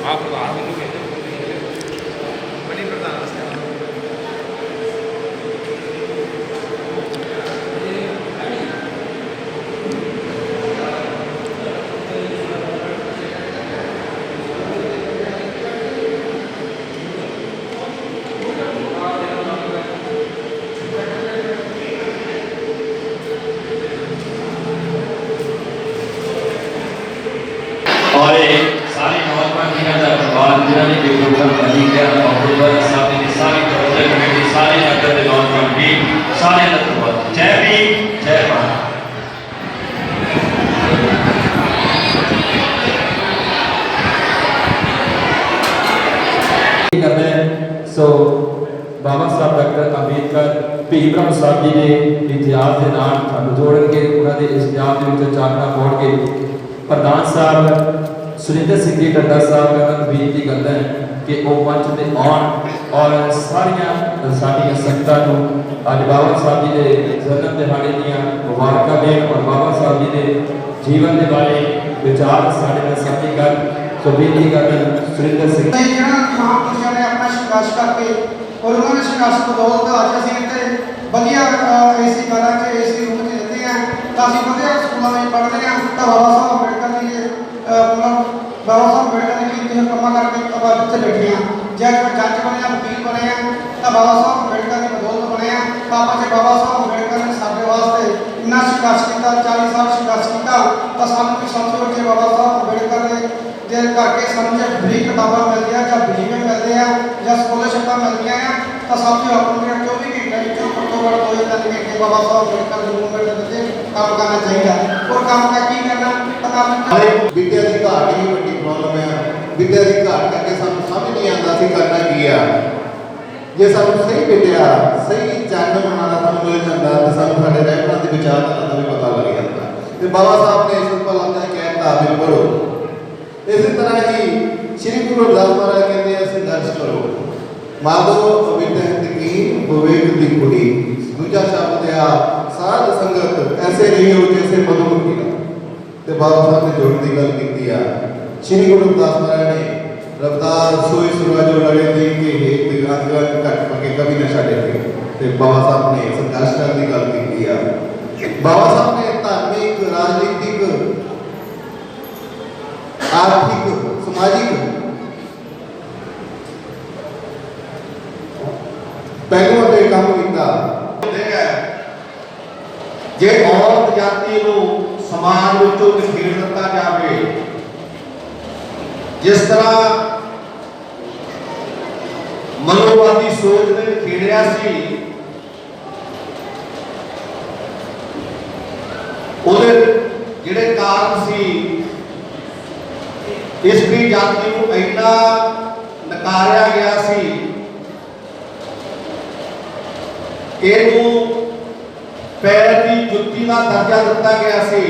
और सारे नौजवान जिन्होंने भी प्रोग्राम बनी गया और सारी सारी कमेटी सारे नगर के नौजवान भी सारे धन्यवाद। जय भीम जय भारत। सो बाबा साहब डॉक्टर अंबेडकर भीमराव साहब जी ने इतिहास के नाल थानू जोड़ के उन्होंने इस इतिहास के चानना पाड़ के प्रधान साहब सुरिंदर सिंह जी टड्डा साहब का बेनती करता है कि वो मंच में आन और सारिया साडियां संगतां नूं अज बाबा साहब जी के जन्म दिहाड़े दियां मुबारकां देण और बाबा साहब जी के जीवन के बारे विचार साडे नाल साझे कर सो बेनती करते सुरिंदर सिंह महापुरुषों ने अपना संघर्ष करके और उन्होंने संघर्ष बदौलत अज असीं इत्थे वधिया एसी घरां च एसी रूम च रहते हैं तो असीं वधिया स्कूलों में पढ़ते हैं तो बाबा साहब अंबेडकर जी बाबा साहब अंबेडकर ने कीते कमां करके अब इत्थे बैठे हैं जे जज बने हैं वकील बने हैं तो बाबा साहब अंबेडकर की बदौलत बने हैं तो आप जो बाबा साहब अंबेडकर ने साडे वास्ते इन्ना संघर्ष किया 40 साल संघर्ष किया तो सानूं भी समझो कि बाबा साहब अंबेडकर ने जे करके सानूं जे फ्री किताबां मिलदियां जां बीमे मिलदे आ जां स्कॉलरशिपां मिलदियां आ तो साथियों अपने 24 घंटे विचों घट्टो घट्ट 2 3 घंटे बाबा साहब अंबेडकर की मूवमेंट दे विच काम करना चाहिए और काम का की करना काम विद्या की घाट ही बड़ी प्रॉब्लम है। विद्या की घाट करके सानूं समझ नहीं आता सी करना की है जे सानूं सही विद्या सही चैनल बनाना सानूं मिल जाता तो सानूं साडे रहबरां दे विचारधारा दा भी पता लग जाता ते बाबा साहब ने इस पर लगदा कहता भी पढ़ो। इसी तरह ही श्री गुरु रविदास महाराज कहते हैं संघर्ष करो माधो विद्या की विवेक दी कुड़ी दूजा शब्द है साध संगत ऐसे नहीं हो जैसे मधुमक्खी का ते बाबा साहब ने जोड़ दी गल की है। श्री गुरु रविदास महाराज ने रविदास सोई सुरा जो लगे दी के एक दिगांत कट पके कभी न छाड़े थे ते बाबा साहब ने संघर्ष करने की गल की है। बाबा साहब ने धार्मिक राजनीतिक आर्थिक सामाजिक पहलुओं से काम किया जे औरत जाति को समाज विचों निखेड़ दिता जाए जिस तरह मनोवादी सोच ने निखेड़िया सी उहदे जिहड़े कारण सी इसकी जाति को इन्ना नकारिया गया सी इहनूं पैर की जुत्ती का दर्जा दिता गया सी।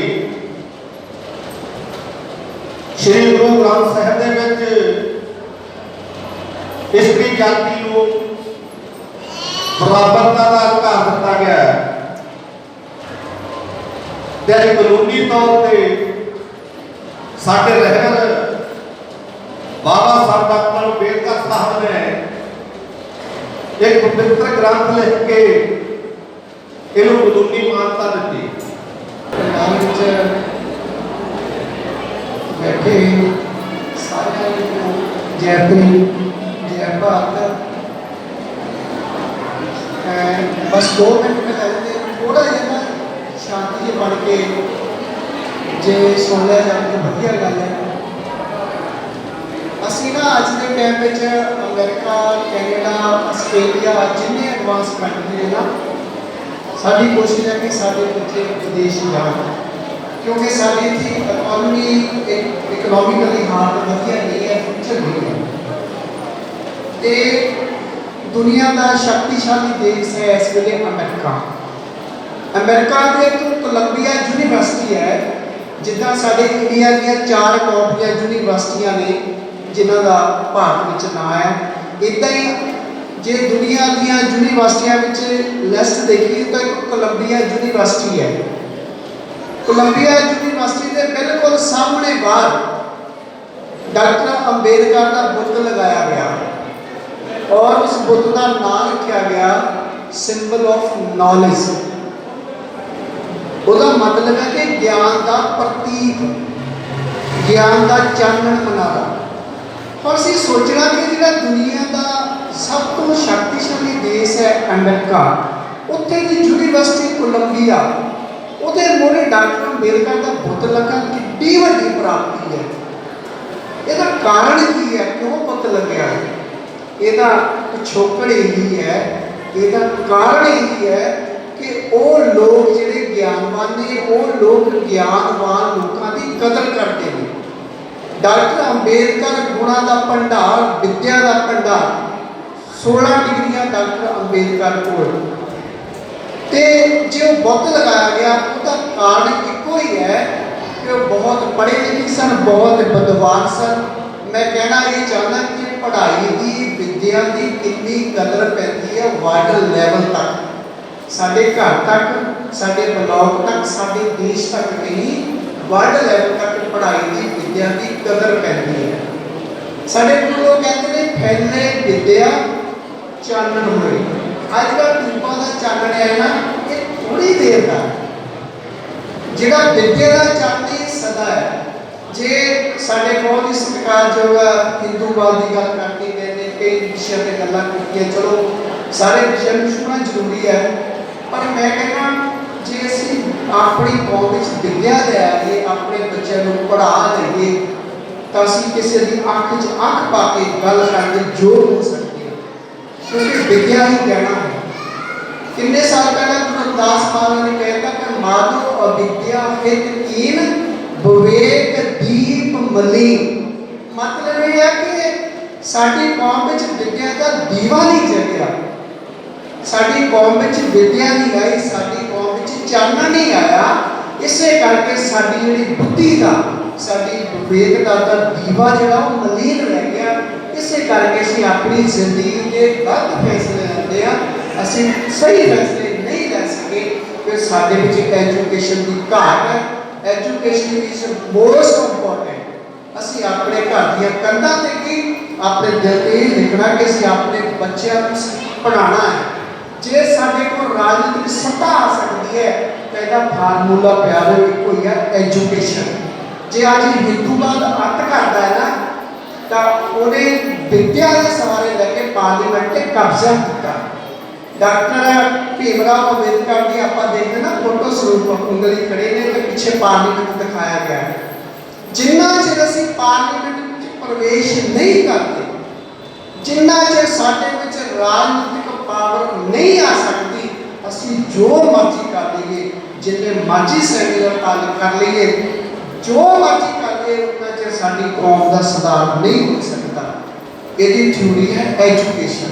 श्री गुरु ग्रंथ साहिब दे विच इसकी जाति को बराबरता का अधिकार दिता गया है ते कानूनी तौर पर साडे रहबर बाबा साहब डॉक्टर अंबेडकर साहब ने एक पवित्र ग्रंथ लिख के इन्हों कानूनी मान्यता दी। बैठे सारे जय भीम जय भारत। बस 2 मिनट में लगते थोड़ा जिहा शांति से पढ़ के जे सुन लिया जाए तो वधिया गल है। असी ना अज के टाइम में अमेरिका कैनेडा आस्ट्रेलिया जिन्हें एडवांस कंट्री है ना साड़ी कोशिश है कि साढ़े बच्चे विदेश जान क्योंकि साड़ी इतनी इकोनॉमी इकोनॉमिकली हालत वधिया नहीं है फ्यूचर नहीं है। तो दुनिया का शक्तिशाली देश है इस वे अमेरिका। अमेरिका के तो कोलंबिया यूनिवर्सिटी है जिदा साढ़े इंडिया दी 4 टॉप यूनिवर्सिटियां ने जिन्हों का भारत में ना है। इदा ही जे दुनिया दी यूनिवर्सिटियां लिस्ट देखिए तो एक कोलंबिया यूनिवर्सिटी है। कोलंबिया यूनिवर्सिटी के बिल्कुल सामने बाहर डॉक्टर ਅੰਬੇਦਕਰ ਦਾ ਬੁੱਤ ਲਗਾਇਆ ਗਿਆ ਔਰ ਉਸ ਬੁੱਤ ਦਾ ਨਾਮ ਰੱਖਿਆ ਗਿਆ ਸਿੰਬਲ ਆਫ ਨੌਲੇਜ। ਉਹਦਾ ਮਤਲਬ ਹੈ ਕਿ ਗਿਆਨ ਦਾ ਪ੍ਰਤੀਕ, ਗਿਆਨ ਦਾ ਚਾਨਣ ਮਨਾਰਾ। ਔਰ ਅਸੀਂ ਸੋਚਣਾ ਕਿ ਜਿਹੜਾ ਦੁਨੀਆ ਦਾ ਸਭ ਤੋਂ ਸ਼ਕਤੀਸ਼ਾਲੀ ਦੇਸ਼ ਹੈ ਅਮਰੀਕਾ, ਉੱਥੇ ਦੀ ਯੂਨੀਵਰਸਿਟੀ ਕੋਲੰਬੀਆ, ਉਹਦੇ ਮੂਹਰੇ ਡਾਕਟਰ ਅੰਬੇਦਕਰ ਦਾ ਬੁੱਤ ਲੱਗਾ ਕਿੱਡੀ ਵੱਡੀ ਪ੍ਰਾਪਤੀ ਹੈ। ਇਹਦਾ ਕਾਰਨ ਕੀ ਹੈ, ਕਿਉਂ ਬੁੱਤ ਲੱਗਿਆ? ਇਹਦਾ ਪਿਛੋਕੜ ਇਹੀ ਹੈ, ਇਹਦਾ ਕਾਰਨ ਇਹੀ ਹੈ ਕਿ ਉਹ ਲੋਕ ਜਿਹੜੇ ਗਿਆਨਵਾਨ ਨੇ, ਉਹ ਲੋਕ ਗਿਆਨਵਾਨ ਲੋਕਾਂ ਦੀ ਕਦਰ ਕਰਦੇ ਨੇ। ਡਾਕਟਰ ਅੰਬੇਦਕਰ ਗੁਣਾਂ ਦਾ ਭੰਡਾਰ, ਵਿੱਦਿਆ ਦਾ ਭੰਡਾਰ, 16 ਡਿਗਰੀਆਂ ਡਾਕਟਰ ਅੰਬੇਦਕਰ ਕੋਲ। ਤੇ ਜੇ ਉਹ ਬੁੱਤ ਲਗਾਇਆ ਗਿਆ ਉਹਦਾ ਕਾਰਨ ਇੱਕੋ ਹੀ ਹੈ ਕਿ ਉਹ ਬਹੁਤ ਪੜ੍ਹੇ ਲਿਖੇ ਸਨ, ਬਹੁਤ ਵਿਦਵਾਨ ਸਨ। ਮੈਂ ਕਹਿਣਾ ਇਹ ਚਾਹੁੰਦਾ ਕਿ ਪੜ੍ਹਾਈ ਦੀ, ਵਿੱਦਿਆ ਦੀ ਕਿੰਨੀ ਕਦਰ ਪੈਂਦੀ ਹੈ ਵਾਈਡਲ ਲੈਵਲ ਤੱਕ, ਸਾਡੇ ਘਰ ਤੱਕ, ਸਾਡੇ ਬਲਾਕ ਤੱਕ, ਸਾਡੇ ਦੇਸ਼ ਤੱਕ ਨਹੀਂ, ਵਰਲਡ ਲੈਵਲ ਤੱਕ ਪੜ੍ਹਾਈ ਦੀ, ਵਿੱਦਿਆ ਦੀ ਕਦਰ ਪੈਂਦੀ ਹੈ। ਸਾਡੇ ਕੋਲ ਲੋਕ ਕਹਿੰਦੇ ਨੇ ਫੈਲੇ ਵਿੱਦਿਆ ਚਾਨਣ ਹੋਏ। ਅੱਜ ਕੱਲ੍ਹ ਟਿਊਬਾਂ ਦਾ ਚਾਨਣ ਹੈ ਨਾ, ਇਹ ਥੋੜ੍ਹੀ ਦੇਰ ਦਾ, ਜਿਹੜਾ ਵਿੱਦਿਆ ਦਾ ਚਾਨਣ ਸਦਾ ਹੈ। ਜੇ ਸਾਡੇ ਬਹੁਤ ਹੀ ਸਤਿਕਾਰਯੋਗ ਹਿੰਦੂਵਾਦ ਦੀ ਗੱਲ ਕਰਦੇ ਪਏ ਨੇ, ਕਈ ਵਿਸ਼ਿਆਂ 'ਤੇ ਗੱਲਾਂ ਕੀਤੀਆਂ, ਚਲੋ ਸਾਰੇ ਵਿਸ਼ਿਆਂ ਨੂੰ ਛੂਹਣਾ ਜ਼ਰੂਰੀ ਹੈ, ਪਰ ਮੈਂ ਕਹਿੰਦਾ ਜੇ ਅਸੀਂ ਆਪਣੀ ਕੌਮ ਵਿੱਚ ਵਿੱਦਿਆ ਲੈ ਆਈਏ, ਆਪਣੇ ਬੱਚਿਆਂ ਨੂੰ ਪੜ੍ਹਾ ਲਈਏ, ਤਾਂ ਅਸੀਂ ਕਿਸੇ ਦੀ ਅੱਖ 'ਚ ਅੱਖ ਪਾ ਕੇ ਗੱਲ ਕਰਦੇ ਜੋਰ ਹੋ ਸਕਦੇ ਹਾਂ, ਕਿਉਂਕਿ ਵਿੱਦਿਆ ਹੀ ਕਹਿਣਾ ਹੈ। ਕਿੰਨੇ ਸਾਲ ਪਹਿਲਾਂ ਗੁਰੂ ਰਵਿਦਾਸ ਮਹਾਰਾਜ ਨੇ ਕਹਿਤਾ ਕਿ ਮਾਧੋ ਅਵਿਦਿਆ ਹਿਤ ਕੀਨ ਵਿਵੇਕ ਦੀਪ ਮਲੀਨ। ਮਤਲਬ ਇਹ ਹੈ ਕਿ ਸਾਡੀ ਕੌਮ ਵਿੱਚ ਵਿੱਦਿਆ ਦਾ ਦੀਵਾ ਨਹੀਂ ਜਗਿਆ, ਸਾਡੀ ਕੌਮ ਵਿੱਚ ਵਿੱਦਿਆ ਨਹੀਂ ਆਈ, ਸਾਡੀ ਕੌਮ ਵਿੱਚ ਚਾਨਣ ਨਹੀਂ ਆਇਆ। ਇਸੇ ਕਰਕੇ ਸਾਡੀ ਜਿਹੜੀ ਬੁੱਧੀ ਦਾ, ਸਾਡੀ ਵਿਵੇਕ ਦਾ ਦੀਵਾ ਜਿਹੜਾ ਉਹ ਮਲੀਨ ਰਹਿ ਗਿਆ। ਇਸੇ ਕਰਕੇ ਅਸੀਂ ਆਪਣੀ ਜ਼ਿੰਦਗੀ ਦੇ ਗਲਤ ਫੈਸਲੇ ਲੈਂਦੇ ਹਾਂ, ਅਸੀਂ ਸਹੀ ਫੈਸਲੇ ਨਹੀਂ ਲੈ ਸਕੇ। ਫਿਰ ਸਾਡੇ ਵਿੱਚ ਐਜੂਕੇਸ਼ਨ ਦੀ ਘਾਟ ਹੈ। Education is most important. ਅਸੀਂ ਆਪਣੇ ਘਰ ਦੀਆਂ ਕੰਧਾਂ ਤੇ ਕੀ, ਆਪਣੇ ਦਿਲ ਤੇ ਇਹ ਲਿਖਣਾ ਕਿ ਅਸੀਂ ਆਪਣੇ ਬੱਚਿਆਂ ਨੂੰ ਪੜ੍ਹਾਉਣਾ ਹੈ। ਜੇ ਸਾਡੇ ਕੋਲ ਰਾਜਨੀਤਿਕ ਸੱਤਾ ਆ ਸਕਦੀ ਹੈ ਤਾਂ ਇਹਦਾ ਫਾਰਮੂਲਾ ਪਿਆਰੇ ਇੱਕੋ ਹੀ ਹੈ, ਐਜੂਕੇਸ਼ਨ। ਜੇ ਅੱਜ ਹਿੰਦੂਵਾਦ ਅੱਤ ਕਰਦਾ ਹੈ ਨਾ, ਤਾਂ ਉਹਨੇ ਵਿੱਦਿਆ ਦੇ ਸਹਾਰੇ ਲੈ ਕੇ ਪਾਰਲੀਮੈਂਟ ਤੇ ਕਬਜ਼ਾ ਕੀਤਾ। ਡਾਕਟਰ ਭੀਮ ਰਾਓ ਅੰਬੇਦਕਰ ਦੀ ਆਪਾਂ ਦੇਖਦੇ ਨਾ ਫੋਟੋ ਸਰੂਪ ਉਂਗਲੀ ਖੜੇ ਨੇ ਤੇ ਪਿੱਛੇ ਪਾਰਲੀਮੈਂਟ ਦਿਖਾਇਆ ਗਿਆ। ਜਿੰਨਾ ਚਿਰ ਅਸੀਂ ਪਾਰਲੀਮੈਂਟ ਵਿੱਚ ਪ੍ਰਵੇਸ਼ ਨਹੀਂ ਕਰਦੇ, ਜਿੰਨਾ ਚਿਰ ਸਾਡੇ ਵਿੱਚ ਰਾਜਨੀਤਿਕ ਪਾਵਰ ਨਹੀਂ ਆ ਸਕਦੀ, ਅਸੀਂ ਜੋ ਮਰਜ਼ੀ ਕਰ ਲਈਏ, ਜਿੰਨੇ ਮਰਜ਼ੀ ਸੈਮੀਨਾਰ ਕਰ ਲਈਏ, ਜੋ ਮਰਜ਼ੀ ਕਰ ਲਈਏ, ਉतना ਚਿਰ ਸਾਡੀ ਕੌਮ ਦਾ ਸੁਧਾਰ ਨਹੀਂ ਹੋ ਸਕਦਾ। ਇਹਦੀ ਥਿਊਰੀ ਹੈ ਐਜੂਕੇਸ਼ਨ।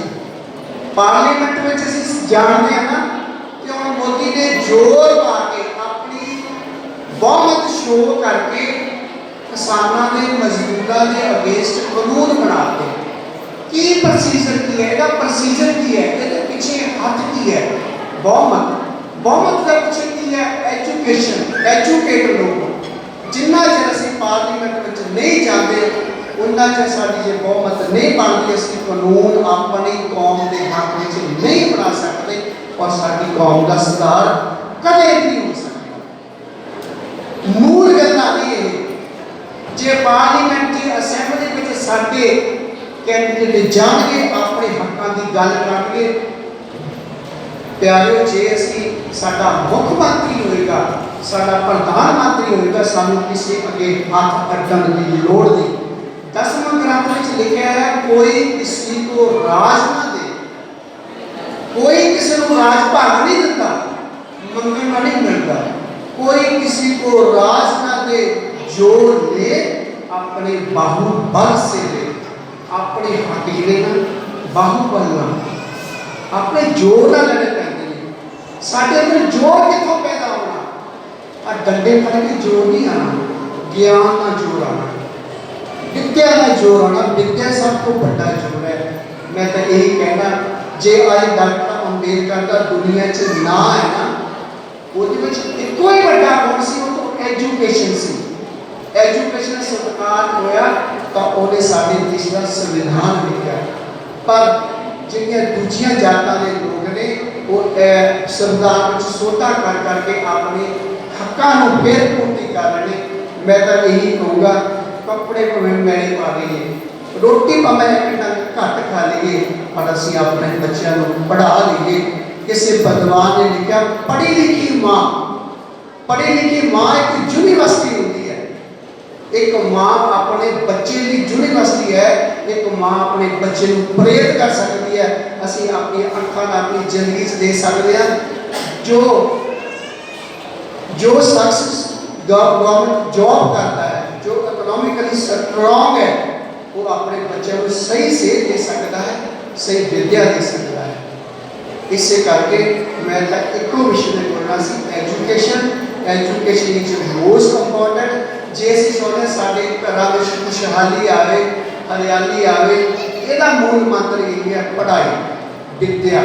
ਪਾਰਲੀਮੈਂਟ ਵਿੱਚ ਅਸੀਂ ਜਾਣਦੇ ਹਾਂ ਨਾ ਕਿ ਹੁਣ ਮੋਦੀ ਨੇ ਜ਼ੋਰ ਪਾ ਕੇ ਆਪਣੀ ਬਹੁਮਤ ਸ਼ੋਅ ਕਰਕੇ ਕਿਸਾਨਾਂ ਦੇ, ਮਜ਼ਦੂਰਾਂ ਦੇ ਅਗੇਂਸਟ ਕਾਨੂੰਨ ਬਣਾ ਦਿੱਤੇ। ਕੀ ਪ੍ਰੋਸੀਜਰ ਕੀ ਹੈ ਇਹਦਾ? ਪ੍ਰੋਸੀਜਰ ਕੀ ਹੈ ਇਹਦੇ ਪਿੱਛੇ? ਹੱਥ ਕੀ ਹੈ? ਬਹੁਮਤ। ਬਹੁਮਤ ਦਾ ਪਿੱਛੇ ਕੀ ਹੈ? ਐਜੂਕੇਸ਼ਨ, ਐਜੂਕੇਟ ਲੋਕ। ਜਿੰਨਾ ਚਿਰ ਅਸੀਂ ਪਾਰਲੀਮੈਂਟ ਵਿੱਚ ਨਹੀਂ ਜਾਂਦੇ, ਉਹਨਾਂ ਚਿਰ ਸਾਡੀ ਜੇ ਬਹੁਮਤ ਨਹੀਂ ਬਣਦੀ, ਅਸੀਂ ਕਾਨੂੰਨ ਆਪਣੀ ਕੌਮ ਦੇ ਹੱਕ ਵਿੱਚ ਨਹੀਂ ਬਣਾ ਸਕਦੇ ਔਰ ਸਾਡੀ ਕੌਮ ਦਾ ਸੁਧਾਰ ਕਦੇ ਨਹੀਂ ਹੋ ਸਕਦਾ। ਮੂਲ ਗੱਲਾਂ ਇਹ, ਜੇ ਪਾਰਲੀਮੈਂਟ ਦੀ ਅਸੈਂਬਲੀ ਵਿੱਚ ਸਾਡੇ ਕੈਂਡੀਡੇਟ ਜਾਣਗੇ, ਆਪਣੇ ਹੱਕਾਂ ਦੀ ਗੱਲ ਕਰਨਗੇ, ਪਿਆਰਿਓ, ਜੇ ਅਸੀਂ ਸਾਡਾ ਮੁੱਖ ਮੰਤਰੀ ਹੋਏਗਾ, ਸਾਡਾ ਪ੍ਰਧਾਨ ਮੰਤਰੀ ਹੋਏਗਾ, ਸਾਨੂੰ ਕਿਸੇ ਅੱਗੇ ਹੱਥ ਅੱਡਣ ਦੀ ਲੋੜ ਨਹੀਂ। 10ਵਾਂ ਗ੍ਰੰਥ ਵਿੱਚ ਲਿਖਿਆ ਹੈ, ਕੋਈ ਕਿਸੇ ਕੋ ਰਾਜ ਨਾ ਦੇ, ਕੋਈ ਕਿਸੇ ਨੂੰ ਰਾਜ ਭਾਗ ਨਹੀਂ ਦਿੰਦਾ, ਮੰਗਣ ਨਾਲ ਨਹੀਂ ਮਿਲਦਾ। ਕੋਈ ਕਿਸੇ को राज ना दे, जो ले अपने बाहुबल से ले, अपने हकीले ना बाहुबल ना, अपने जोर ना लड़े पैंदे ने। साडे अंदर जोर कितों पैदा होना? आ डंडे फड़ के जोर नहीं आना, ज्ञान ना जोर आना, विद्या ना जोर आना। विद्या सब तो बड़ा जोर है। मैं तो यही कहना, जे आज डॉक्टर अंबेडकर का दुनिया च ना है ना, एको ही बड़ा कौन सी, वो तो एजुकेशन सी। एजुकेशन सत्कार होया ਤਾਂ ਉਹਨੇ ਸਾਡੇ ਦੇਸ਼ ਦਾ ਸੰਵਿਧਾਨ ਲਿਖਿਆ। ਪਰ ਜਿਹੜੀਆਂ ਦੂਜੀਆਂ ਜਾਤਾਂ ਦੇ ਲੋਕ ਨੇ ਉਹ ਸੰਵਿਧਾਨ ਵਿੱਚ ਸੋਧਾਂ ਕਰ ਕਰਕੇ ਆਪਣੇ ਹੱਕਾਂ ਨੂੰ ਫੇਰ ਪੂਰਤੀ ਕਰ ਰਹੇ ਨੇ। ਮੈਂ ਤਾਂ ਇਹੀ ਕਹੂੰਗਾ, ਕੱਪੜੇ ਭਾਵੇਂ ਮੈਲੇ ਪਾ ਲਈਏ, ਰੋਟੀ ਭਾਵੇਂ ਇੱਕ ਟੰਗ ਘੱਟ ਖਾ ਲਈਏ, ਪਰ ਅਸੀਂ ਆਪਣੇ ਬੱਚਿਆਂ ਨੂੰ ਪੜ੍ਹਾ ਲਈਏ। ਕਿਸੇ ਵਿਦਵਾਨ ਨੇ ਲਿਖਿਆ, ਪੜ੍ਹੀ ਲਿਖੀ ਮਾਂ ਇੱਕ ਯੂਨੀਵਰਸਿਟੀ ਹੁੰਦੀ ਹੈ। ਇੱਕ ਮਾਂ ਆਪਣੇ ਬੱਚੇ ਦੀ ਯੂਨੀਵਰਸਿਟੀ ਹੈ। ਇੱਕ ਮਾਂ ਆਪਣੇ ਬੱਚੇ ਨੂੰ ਪ੍ਰੇਰਿਤ ਕਰ ਸਕਦੀ ਹੈ। ਅਸੀਂ ਆਪਣੀਆਂ ਅੱਖਾਂ ਨਾਲ ਆਪਣੀ ਜ਼ਿੰਦਗੀ 'ਚ ਦੇ ਸਕਦੇ ਹਾਂ। ਜੋ ਸ਼ਖਸ ਗਵਰਨਮੈਂਟ ਜੌਬ ਕਰਦਾ ਹੈ, ਜੋ ਇਕਨੋਮਿਕਲੀ ਸਟਰੋਂਗ ਹੈ, ਉਹ ਆਪਣੇ ਬੱਚਿਆਂ ਨੂੰ ਸਹੀ ਸੇਧ ਦੇ ਸਕਦਾ ਹੈ, ਸਹੀ ਵਿਦਿਆ ਦੇ ਸਕਦਾ ਹੈ। ਇਸੇ ਕਰਕੇ ਮੈਂ ਤਾਂ ਇੱਕੋ ਵਿਸ਼ੇ ਤੇ ਬੋਲਣਾ ਸੀ, ਐਜੂਕੇਸ਼ਨ ਇਜ਼ ਮੋਸਟ ਇੰਪੋਰਟੈਂਟ। ਜੇ ਅਸੀਂ ਚਾਹੁੰਦੇ ਸਾਡੇ ਘਰਾਂ ਵਿੱਚ ਖੁਸ਼ਹਾਲੀ ਆਵੇ, ਹਰਿਆਲੀ ਆਵੇ, ਇਹਦਾ ਮੂਲ ਮੰਤਰ ਇਹ ਹੈ ਪੜ੍ਹਾਈ, ਵਿਦਿਆ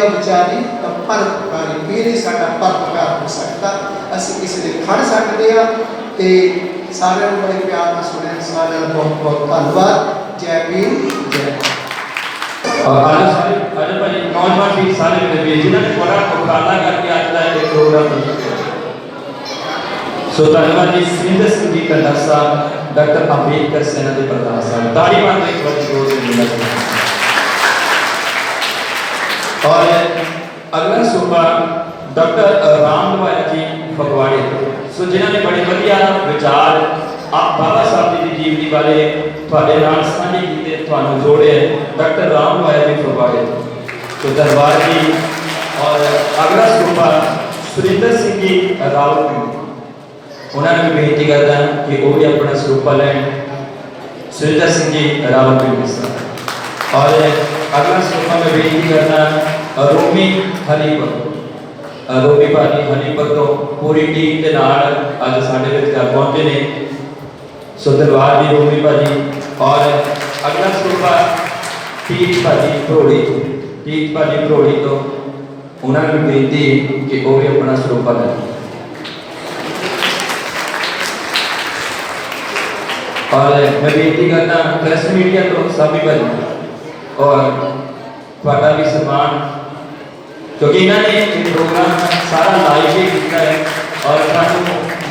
ਵਿਚਾਰੀ ਤਾਂ ਪਰਉਪਕਾਰੀ, ਫਿਰ ਹੀ ਸਾਡਾ ਪਰਉਪਕਾਰ ਹੋ ਸਕਦਾ। ਅਸੀਂ ਕਿਸੇ ਦੇ ਖੜ ਸਕਦੇ ਹਾਂ। ਤੇ ਸਾਰਿਆਂ ਨੂੰ ਬੜੇ ਪਿਆਰ ਨਾਲ ਸੁਣਿਆ, ਸਾਰਿਆਂ ਦਾ ਬਹੁਤ ਬਹੁਤ ਧੰਨਵਾਦ। ਜੈ ਭੀਮ, ਜੈ ਅੱਜ ਭਾਜੀ ਨੌਜਵਾਨ ਵੀ ਸਾਰੇ ਮੇਰੇ ਵੀਰ ਜਿਨ੍ਹਾਂ ਨੇ ਬੜਾ ਉਪਰਾਲਾ ਕਰਕੇ ਅੱਜ ਦਾ ਇਹ ਪ੍ਰੋਗਰਾਮ ਬਣਾਇਆ। ਸੋ ਧੰਨਵਾਦ ਜੀ ਸੁਰਿੰਦਰ ਸਿੰਘ ਜੀ ਕੰਡਾ ਸਾਹਿਬ, ਡਾਕਟਰ ਅੰਬੇਦਕਰ ਸੈਨਾ ਦੇ ਪ੍ਰਧਾਨ ਸਾਹਿਬ, ਤਾੜੀ ਮਾਰ ਕੇ ਇੱਕ ਵਾਰ ਜ਼ੋਰ से ਮਿਲਣਾ ਚਾਹੀਦਾ। और अगला सूबा डॉक्टर राम लवाया जी फगवाड़े, सो जिन्होंने बड़े वधिया विचार आप बाबा साहब जी की जीवनी बारे थोड़े नाल साझे कीते, तुहानू जोड़े डॉक्टर राम लवाया जी फगवाड़े तो दरबार जी। और अगला सूबा सुरिंदर सिंह जी रावलपिंडी, उन्होंने भी बेनती करता कि वो भी अपना सूबा लैन। सुरिंदर सिंह जी रावलपिंडी साहब। और अगला सूबा में बेनती करना रोमी हनीपुर, रोमी भाजी हनीपुर तो पूरी टीम के नाल अज साडे विच पहुंचे ने। सो दरबार जी रोमी भाजी। और अगला सूबा तीज भाजी भरोड़ी तो उन्होंने भी बेनती कि वो भी अपना सूबा लें। और मैं बेनती करना प्रेस मीडिया तो सभी भाजी और थोड़ा भी सम्मान, क्योंकि इन्होंने ये प्रोग्राम सारा लाइव ही किया है और सानू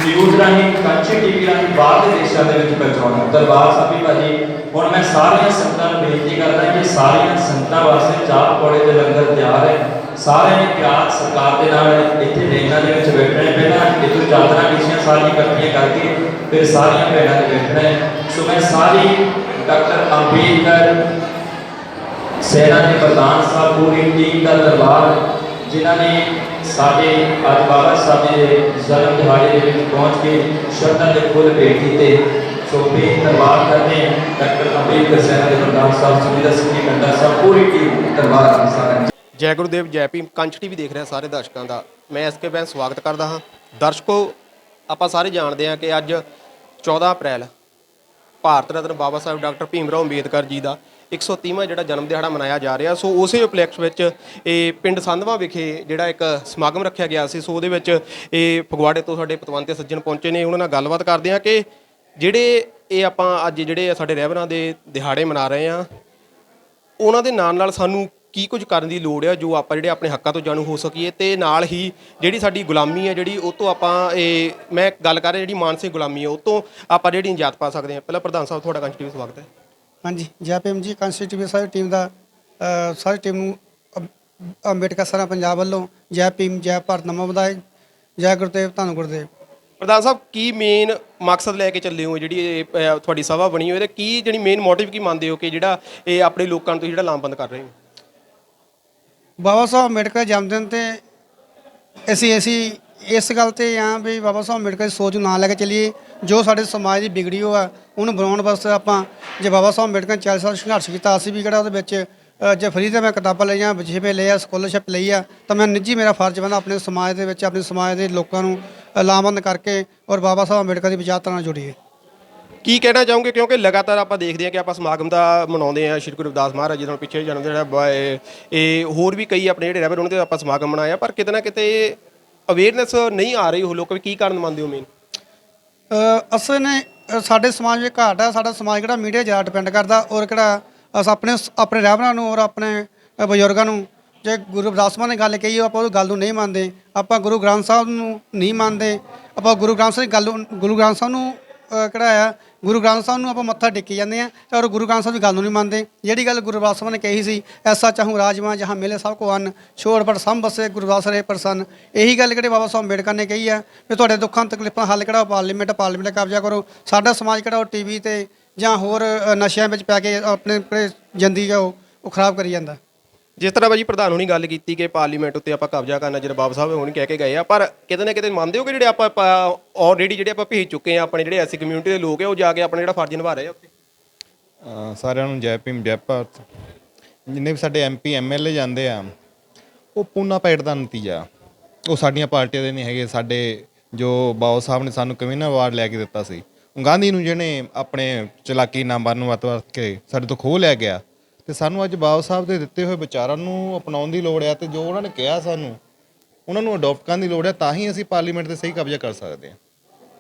न्यूज़ राही कंची टीवी राही बाहर के देशों के पहुँचाना। दरबार साहब भाजी हुण मैं सारिया संगतां नूं बेनती करदा कि सारिया संगतां वास्ते चाह पकौड़े ते लंगर तैयार है। सारे ने प्यार सरकार के नाल इत्थे लेना दे विच बैठना है। पहला इत्थों चादरां नीचियां सारियां इकट्ठियां करके फिर सारिया भैणां ने बैठना है। सो मैं सारी डॉक्टर अंबेदकर सेना के प्रधान साहब पूरी टीम का दरबार जिन्होंने साढ़े अज बाबा साहब के जन्म दिहाड़े पहुँच के श्रद्धा के फुल भेंट किए। सो भी दरबार करते हैं डॉक्टर अंबेदकर सेना के प्रधान साहब सुरिंदर सिंह जी कंडा साहब पूरी टीम दरबार सारा। जय गुरुदेव जय भीम। कंच टीवी देख रहे सारे दर्शकों का मैं SK बैन स्वागत करता हाँ। दर्शकों आप सारे जानते हैं कि अज 14 अप्रैल भारत रत्न बाबा साहब डॉक्टर भीमराव अंबेदकर जी का 130वां ਜਿਹੜਾ ਜਨਮ ਦਿਹਾੜਾ ਮਨਾਇਆ ਜਾ ਰਿਹਾ। ਸੋ ਉਸੇ ਉਪਲਕਸ਼ ਵਿੱਚ ਇਹ ਪਿੰਡ ਸੰਧਵਾ ਵਿਖੇ ਜਿਹੜਾ ਇੱਕ ਸਮਾਗਮ ਰੱਖਿਆ ਗਿਆ ਸੀ। ਸੋ ਉਹਦੇ ਵਿੱਚ ਇਹ ਫਗਵਾੜੇ ਤੋਂ ਸਾਡੇ ਪਤਵੰਤੇ ਸੱਜਣ ਪਹੁੰਚੇ ਨੇ। ਉਹਨਾਂ ਨਾਲ ਗੱਲਬਾਤ ਕਰਦੇ ਹਾਂ ਕਿ ਜਿਹੜੇ ਇਹ ਆਪਾਂ ਅੱਜ ਜਿਹੜੇ ਸਾਡੇ ਰਹਿਬਰਾਂ ਦੇ ਦਿਹਾੜੇ ਮਨਾ ਰਹੇ ਹਾਂ, ਉਹਨਾਂ ਦੇ ਨਾਲ ਸਾਨੂੰ ਕੀ ਕੁਝ ਕਰਨ ਦੀ ਲੋੜ ਆ ਜੋ ਆਪਾਂ ਜਿਹੜੇ ਆਪਣੇ ਹੱਕਾਂ ਤੋਂ ਜਾਣੂ ਹੋ ਸਕੀਏ, ਤੇ ਨਾਲ ਹੀ ਜਿਹੜੀ ਸਾਡੀ ਗੁਲਾਮੀ ਹੈ ਜਿਹੜੀ ਉਹ ਤੋਂ ਆਪਾਂ ਇਹ ਮੈਂ ਗੱਲ ਕਰ ਰਿਹਾ ਜਿਹੜੀ ਮਾਨਸਿਕ ਗੁਲਾਮੀ ਹੈ ਉਹ ਤੋਂ ਆਪਾਂ ਜਿਹੜੀ ਨਿਜਾਤ ਪਾ ਸਕਦੇ ਹਾਂ। ਪਹਿਲਾਂ ਪ੍ਰਧਾਨ ਸਾਹਿਬ ਤੁਹਾਡਾ ਕੰਚ ਟੀਵੀ ਸਵਾਗਤ ਹੈ। ਹਾਂਜੀ, ਜੈ ਭੀਮ ਜੀ। ਕੰਸਟੀਟਿਊਸ਼ਨ ਸਾਰੀ ਟੀਮ ਦਾ ਸਾਰੀ ਟੀਮ ਨੂੰ ਅੰਬੇਡਕਰ ਸਰਾ ਪੰਜਾਬ ਵੱਲੋਂ ਜੈ ਭੀਮ, ਜੈ ਭਾਰਤ, ਨਮੋ ਵਧਾਈ, ਜੈ ਗੁਰਦੇਵ, ਧੰਨ ਗੁਰਦੇਵ। ਪ੍ਰਧਾਨ ਸਾਹਿਬ ਕੀ ਮੇਨ ਮਕਸਦ ਲੈ ਕੇ ਚੱਲੇ ਹੋ ਜਿਹੜੀ ਇਹ ਤੁਹਾਡੀ ਸਭਾ ਬਣੀ ਹੋਈ, ਇਹਦਾ ਕੀ ਜਿਹੜੀ ਮੇਨ ਮੋਟਿਵ ਕੀ ਮੰਨਦੇ ਹੋ ਕਿ ਜਿਹੜਾ ਇਹ ਆਪਣੇ ਲੋਕਾਂ ਨੂੰ ਜਿਹੜਾ ਲਾਮਬੰਦ ਕਰ ਰਹੇ ਹੋ? ਬਾਬਾ ਸਾਹਿਬ ਅੰਬੇਡਕਰ ਜਨਮ ਦਿਨ ਤੇ ਅਸੀਂ ਇਸ ਗੱਲ ਤੇ ਆ ਵੀ ਬਾਬਾ ਸਾਹਿਬ ਅੰਬੇਡਕਰ ਦੀ ਸੋਚ ਨੂੰ ਨਾ ਲੈ ਕੇ ਚੱਲੀਏ। ਜੋ ਸਾਡੇ ਸਮਾਜ ਦੀ ਵਿਗੜੀ ਹੋ ਆ ਉਹਨੂੰ ਬਣਾਉਣ ਵਾਸਤੇ ਆਪਾਂ ਜੇ ਬਾਬਾ ਸਾਹਿਬ ਅੰਬੇਡਕਰ ਨੇ 40 ਸਾਲ ਸੰਘਰਸ਼ ਕੀਤਾ, ਅਸੀਂ ਵੀ ਕਿਹੜਾ ਉਹਦੇ ਵਿੱਚ ਜੇ ਫਰੀ ਤੇ ਮੈਂ ਕਿਤਾਬਾਂ ਲਈਆਂ, ਵਜੀਫੇ ਲਏ ਆ, ਸਕੋਲਰਸ਼ਿਪ ਲਈ ਆ, ਤਾਂ ਮੈਂ ਨਿੱਜੀ ਮੇਰਾ ਫਰਜ਼ ਬਣਦਾ ਆਪਣੇ ਸਮਾਜ ਦੇ ਵਿੱਚ ਆਪਣੇ ਸਮਾਜ ਦੇ ਲੋਕਾਂ ਨੂੰ ਲਾਮਬੰਦ ਕਰਕੇ ਔਰ ਬਾਬਾ ਸਾਹਿਬ ਅੰਬੇਡਕਰ ਦੀ ਵਿਚਾਰਧਾਰਾ ਨਾਲ ਜੁੜੀਏ। ਕੀ ਕਹਿਣਾ ਚਾਹੋਗੇ ਕਿਉਂਕਿ ਲਗਾਤਾਰ ਆਪਾਂ ਦੇਖਦੇ ਹਾਂ ਕਿ ਆਪਾਂ ਸਮਾਗਮ ਦਾ ਮਨਾਉਂਦੇ ਹਾਂ ਸ਼੍ਰੀ ਗੁਰੂ ਰਵਿਦਾਸ ਮਹਾਰਾਜ ਜੀ ਦਾ ਪਿੱਛੇ ਜਨਮ ਜਿਹੜਾ ਇਹ ਹੋਰ ਵੀ ਕਈ ਆਪਣੇ ਜਿਹੜੇ ਰਹਿਬਰ ਉਹਨਾਂ ਦੇ ਆਪਾਂ ਸਮਾਗਮ ਮਨਾਇਆ, ਪਰ ਕਿਤੇ ਨਾ ਕਿਤੇ ਅਵੇਅਰਨੈਸ ਨਹੀਂ ਆ ਰਹੀ ਉਹ ਲੋਕ ਵੀ ਕੀ ਕਾਰਨ ਮੰਨਦੇ ਹੋ ਮੇਨ? ਅਸਲ ਨੇ ਸਾਡੇ ਸਮਾਜ ਵਿੱਚ ਘਾਟ ਹੈ। ਸਾਡਾ ਸਮਾਜ ਕਿਹੜਾ ਮੀਡੀਆ ਜ਼ਿਆਦਾ ਡਿਪੈਂਡ ਕਰਦਾ, ਔਰ ਕਿਹੜਾ ਆਪਣੇ ਆਪਣੇ ਰਹਿਬਰਾਂ ਨੂੰ ਔਰ ਆਪਣੇ ਬਜ਼ੁਰਗਾਂ ਨੂੰ, ਜੇ ਗੁਰੂ ਰਵਿਦਾਸ ਮਾਨ ਨੇ ਗੱਲ ਕਹੀ ਆਪਾਂ ਉਹ ਗੱਲ ਨੂੰ ਨਹੀਂ ਮੰਨਦੇ, ਆਪਾਂ ਗੁਰੂ ਗ੍ਰੰਥ ਸਾਹਿਬ ਨੂੰ ਨਹੀਂ ਮੰਨਦੇ, ਆਪਾਂ ਗੁਰੂ ਗ੍ਰੰਥ ਸਾਹਿਬ ਦੀ ਗੱਲ ਗੁਰੂ ਗ੍ਰੰਥ ਸਾਹਿਬ ਨੂੰ ਕਿਹੜਾ ਆ ਗੁਰੂ ਗ੍ਰੰਥ ਸਾਹਿਬ ਨੂੰ ਆਪਾਂ ਮੱਥਾ ਟੇਕੀ ਜਾਂਦੇ ਹਾਂ ਤੇ ਔਰ ਗੁਰੂ ਗ੍ਰੰਥ ਸਾਹਿਬ ਦੀ ਗੱਲ ਨੂੰ ਨਹੀਂ ਮੰਨਦੇ। ਜਿਹੜੀ ਗੱਲ ਗੁਰੂ ਰਵਿਦਾਸ ਮਾਨ ਨੇ ਕਹੀ ਸੀ, ਐਸਾ ਚਾਹੂੰ ਰਾਜਮਾਂ ਜਹਾਂ ਮਿਲੇ ਸਭ ਕੋ ਅੰਨ, ਛੋੜ ਪਰ ਸਭ ਬਸੇ ਗੁਰਦਾਸ ਰਹੇ ਪ੍ਰਸੰਨ, ਇਹੀ ਗੱਲ ਕਿਹੜੇ ਬਾਬਾ ਸਾਹਿਬ ਅੰਬੇਡਕਰ ਨੇ ਕਹੀ ਆ ਵੀ ਤੁਹਾਡੇ ਦੁੱਖਾਂ ਤਕਲੀਫਾਂ ਹੱਲ ਕਿਹੜਾ ਪਾਰਲੀਮੈਂਟ ਕਬਜ਼ਾ ਕਰੋ। ਸਾਡਾ ਸਮਾਜ ਕਿਹੜਾ ਉਹ ਟੀਵੀ ਤੇ ਜਾਂ ਹੋਰ ਨਸ਼ਿਆਂ ਵਿੱਚ ਪੈ ਕੇ ਆਪਣੇ ਜ਼ਿੰਦਗੀ ਆ ਉਹ ਖਰਾਬ ਕਰੀ ਜਾਂਦਾ। ਜਿਸ ਤਰ੍ਹਾਂ ਭਾਜੀ ਪ੍ਰਧਾਨ ਹੋਣੀ ਗੱਲ ਕੀਤੀ ਕਿ ਪਾਰਲੀਮੈਂਟ ਉੱਤੇ ਆਪਾਂ ਕਬਜ਼ਾ ਕਰਨਾ, ਜਿਹੜੇ ਬਾਬਾ ਸਾਹਿਬ ਹੋਣੀ ਕਹਿ ਕੇ ਗਏ ਆ, ਪਰ ਕਿਤੇ ਨਾ ਕਿਤੇ ਮੰਨਦੇ ਹੋ ਕਿ ਜਿਹੜੇ ਆਪਾਂ ਆਲਰੇਡੀ ਜਿਹੜੇ ਆਪਾਂ ਭੇਜ ਚੁੱਕੇ ਆ ਆਪਣੇ ਜਿਹੜੇ ਐਸੀ ਕਮਿਊਨਿਟੀ ਦੇ ਲੋਕ ਆ, ਉਹ ਜਾ ਕੇ ਆਪਣਾ ਜਿਹੜਾ ਫਰਜ਼ ਨਿਭਾ ਰਹੇ ਆ ਉੱਥੇ? ਸਾਰਿਆਂ ਨੂੰ ਜੈ ਭੀਮ ਜੈ ਭਾਰਤ। ਜਿੰਨੇ ਵੀ ਸਾਡੇ MP MLA ਜਾਂਦੇ ਆ, ਉਹ ਪੂਨਾ ਪੈਟ ਦਾ ਨਤੀਜਾ, ਉਹ ਸਾਡੀਆਂ ਪਾਰਟੀਆਂ ਦੇ ਨਹੀਂ ਹੈਗੇ। ਸਾਡੇ ਜੋ ਬਾਬਾ ਸਾਹਿਬ ਨੇ ਸਾਨੂੰ ਕਮਿਊਨਲ ਅਵਾਰਡ ਲੈ ਕੇ ਦਿੱਤਾ ਸੀ, ਗਾਂਧੀ ਨੂੰ ਜਿਹਨੇ ਆਪਣੇ ਚਲਾਕੀ ਨਾਮ ਨੂੰ ਵਰਤ ਕੇ ਸਾਡੇ ਤੋਂ ਖੋਹ ਲਿਆ ਗਿਆ, ਤੇ ਸਾਨੂੰ ਅੱਜ ਬਾਬਾ ਸਾਹਿਬ ਦੇ ਦਿੱਤੇ ਹੋਏ ਵਿਚਾਰਾਂ ਨੂੰ ਅਪਣਾਉਣ ਦੀ ਲੋੜ ਆ, ਤੇ ਜੋ ਉਹਨਾਂ ਨੇ ਕਿਹਾ ਸਾਨੂੰ ਉਹਨਾਂ ਨੂੰ ਅਡੋਪਟ ਕਰਨ ਦੀ ਲੋੜ ਆ, ਤਾਂ ਹੀ ਅਸੀਂ ਪਾਰਲੀਮੈਂਟ 'ਤੇ ਸਹੀ ਕਬਜ਼ਾ ਕਰ ਸਕਦੇ ਹਾਂ।